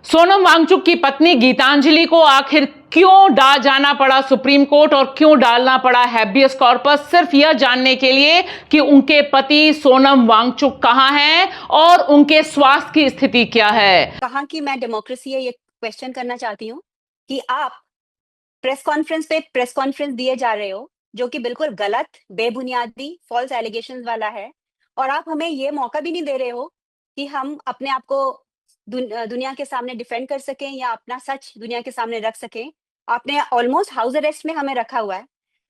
सोनम वांगचुक की पत्नी गीतांजलि को आखिर क्यों जाना पड़ा सुप्रीम कोर्ट और क्यों डालना पड़ा हैबियस कॉर्पस, सिर्फ यह जानने के लिए कि उनके पति सोनम वांगचुक कहां हैं और उनके स्वास्थ्य की स्थिति क्या है। कहा कि मैं डेमोक्रेसी है, ये क्वेश्चन करना चाहती हूँ कि आप प्रेस कॉन्फ्रेंस पे प्रेस कॉन्फ्रेंस दिए जा रहे हो जो कि बिल्कुल गलत, बेबुनियादी, फॉल्स एलिगेशंस वाला है, और आप हमें ये मौका भी नहीं दे रहे हो कि हम अपने आप को दुनिया के सामने डिफेंड कर सकें या अपना सच दुनिया के सामने रख सकें। आपने ऑलमोस्ट हाउस अरेस्ट में हमें रखा हुआ है,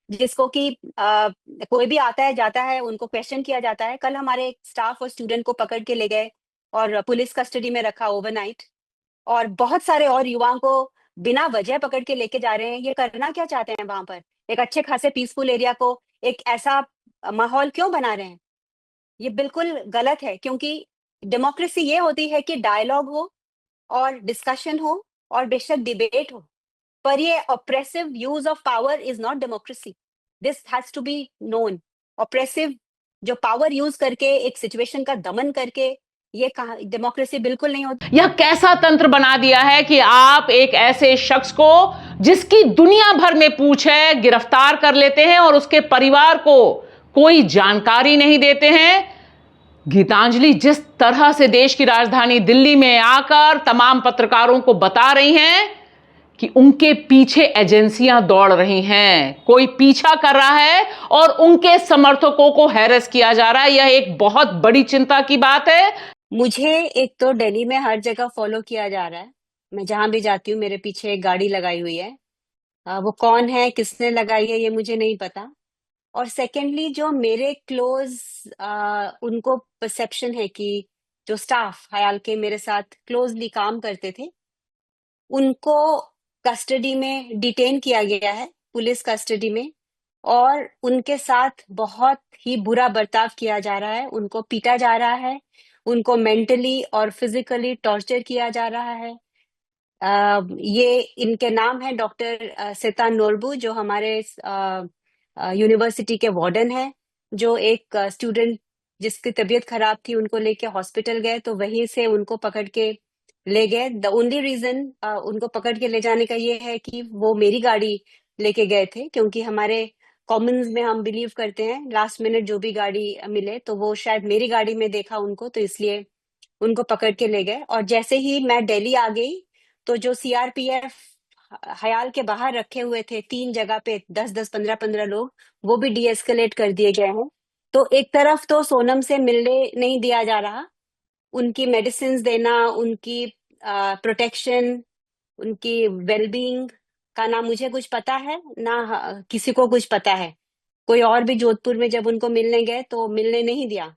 जिसको कि कोई भी आता है जाता है, उनको क्वेश्चन किया जाता है। कल हमारे स्टाफ और स्टूडेंट को पकड़ के ले गए और पुलिस कस्टडी में रखा ओवरनाइट, और बहुत सारे और युवाओं को बिना वजह पकड़ के लेके जा रहे हैं। ये करना क्या चाहते हैं वहां पर? एक अच्छे खासे पीसफुल एरिया को एक ऐसा माहौल क्यों बना रहे हैं? ये बिल्कुल गलत है, क्योंकि डेमोक्रेसी ये होती है कि डायलॉग हो और डिस्कशन हो और बेशक डिबेट हो, पर ये oppressive use of power is not democracy. This has to be known. Oppressive जो पावर यूज करके एक सिचुएशन का दमन करके, ये डेमोक्रेसी बिल्कुल नहीं होती। यह कैसा तंत्र बना दिया है कि आप एक ऐसे शख्स को जिसकी दुनिया भर में पूछ है गिरफ्तार कर लेते हैं और उसके परिवार को कोई जानकारी नहीं देते हैं। गीतांजलि जिस तरह से देश की राजधानी दिल्ली में आकर तमाम पत्रकारों को बता रही हैं कि उनके पीछे एजेंसियां दौड़ रही हैं, कोई पीछा कर रहा है और उनके समर्थकों को हैरेस किया जा रहा है, यह एक बहुत बड़ी चिंता की बात है। मुझे एक तो दिल्ली में हर जगह फॉलो किया जा रहा है। मैं जहां भी जाती हूँ मेरे पीछे एक गाड़ी लगाई हुई है। वो कौन है, किसने लगाई है, ये मुझे नहीं पता। और सेकेंडली जो मेरे क्लोज उनको परसेप्शन है कि जो स्टाफ हयाल के मेरे साथ क्लोजली काम करते थे, उनको कस्टडी में डिटेन किया गया है, पुलिस कस्टडी में, और उनके साथ बहुत ही बुरा बर्ताव किया जा रहा है। उनको पीटा जा रहा है, उनको मेंटली और फिजिकली टॉर्चर किया जा रहा है। ये इनके नाम है डॉक्टर सेता नोरबू, जो हमारे यूनिवर्सिटी के वार्डन है, जो एक स्टूडेंट जिसकी तबीयत खराब थी उनको लेके हॉस्पिटल गए तो वहीं से उनको पकड़ के ले गए। द ओनली रीजन उनको पकड़ के ले जाने का ये है कि वो मेरी गाड़ी लेके गए थे, क्योंकि हमारे कॉमन्स में हम बिलीव करते हैं लास्ट मिनट जो भी गाड़ी मिले, तो वो शायद मेरी गाड़ी में देखा उनको, तो इसलिए उनको पकड़ के ले गए। और जैसे ही मैं दिल्ली आ गई तो जो सीआरपीएफ हयाल के बाहर रखे हुए थे 3 जगह पे 10-10, 15-15 लोग, वो भी डीएस्केलेट कर दिए गए हैं। तो एक तरफ तो सोनम से मिलने नहीं दिया जा रहा, उनकी मेडिसिन देना, उनकी प्रोटेक्शन, उनकी वेलबींग का ना मुझे कुछ पता है ना किसी को कुछ पता है। कोई और भी जोधपुर में जब उनको मिलने गए तो मिलने नहीं दिया।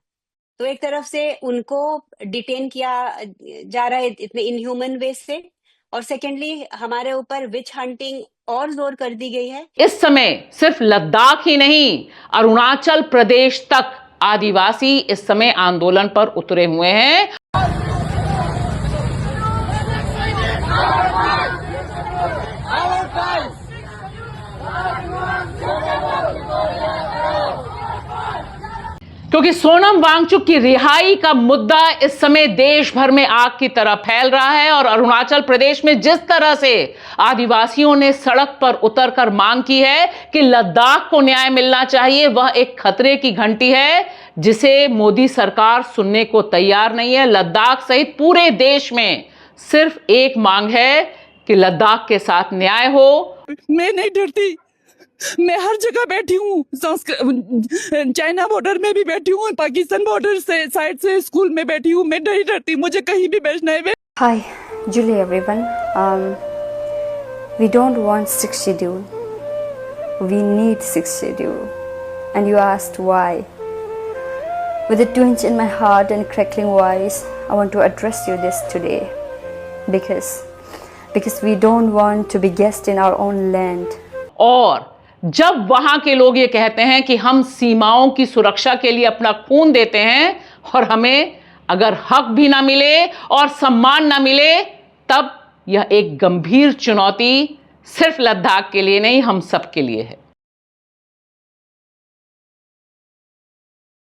तो एक तरफ से उनको डिटेन किया जा रहा है इतने इनह्यूमन वे से, और सेकेंडली हमारे ऊपर विच हंटिंग और जोर कर दी गई है। इस समय सिर्फ लद्दाख ही नहीं, अरुणाचल प्रदेश तक आदिवासी इस समय आंदोलन पर उतरे हुए हैं। क्योंकि सोनम वांगचुक की रिहाई का मुद्दा इस समय देश भर में आग की तरह फैल रहा है, और अरुणाचल प्रदेश में जिस तरह से आदिवासियों ने सड़क पर उतरकर मांग की है कि लद्दाख को न्याय मिलना चाहिए, वह एक खतरे की घंटी है जिसे मोदी सरकार सुनने को तैयार नहीं है। लद्दाख सहित पूरे देश में सिर्फ एक मांग है कि लद्दाख के साथ न्याय हो। मैं नहीं डरती, मैं हर जगह बैठी हूँ, चाइना बॉर्डर में भी बैठी हूँ, पाकिस्तान बॉर्डर से साइड से स्कूल में बैठी हूँ। मैं नहीं डरती, मुझे कहीं भी बैठना है। Hi, Julie everyone. We don't want 6th schedule. We need 6th schedule. And you asked why. With a twinge in my heart and crackling voice, I want to address you this today. Because we don't want to be guests in our own land. और जब वहां के लोग ये कहते हैं कि हम सीमाओं की सुरक्षा के लिए अपना खून देते हैं और हमें अगर हक भी ना मिले और सम्मान ना मिले, तब यह एक गंभीर चुनौती सिर्फ लद्दाख के लिए नहीं, हम सब के लिए है।